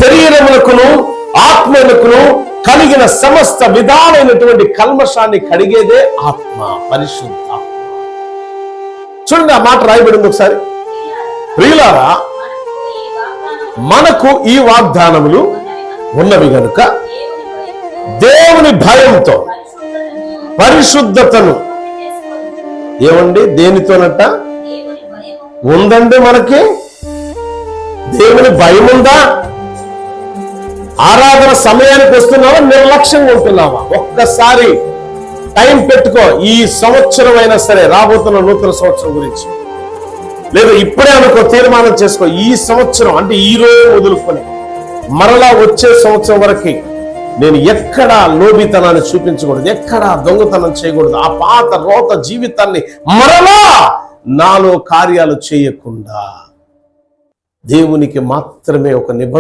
శరీరమునకును ఆత్మకును కలిగిన సమస్త విధాలైనటువంటి కల్మషాన్ని కడిగేదే ఆత్మ, పరిశుద్ధ ఆత్మ. చూడండి, ఆ మాట రాయబడింది ఒకసారి. ప్రియులారా, మనకు ఈ వాగ్దానములు ఉన్నవి గనుక దేవుని భయంతో పరిశుద్ధతను ఏమండి దేనితోనట ఉందండి. మనకి దేవుని భయం ఉందా? ఆరాధన సమయానికి వస్తున్నావా, నిర్లక్ష్యంగా ఉంటున్నావా? ఒక్కసారి టైం పెట్టుకో. ఈ సంవత్సరం అయినా సరే, రాబోతున్న నూతన సంవత్సరం గురించి, లేదా ఇప్పుడే అనుకో, తీర్మానం చేసుకో. ఈ సంవత్సరం అంటే ఈ రోజు వదులుకొని మరలా వచ్చే సంవత్సరం వరకు నేను ఎక్కడా లోబితనాన్ని చూపించకూడదు, ఎక్కడా దొంగతనం చేయకూడదు. ఆ పాత రోత జీవితాన్ని మరలా నాలో కార్యాలు చేయకుండా దేవునికి మాత్రమే ఒక నిబంధన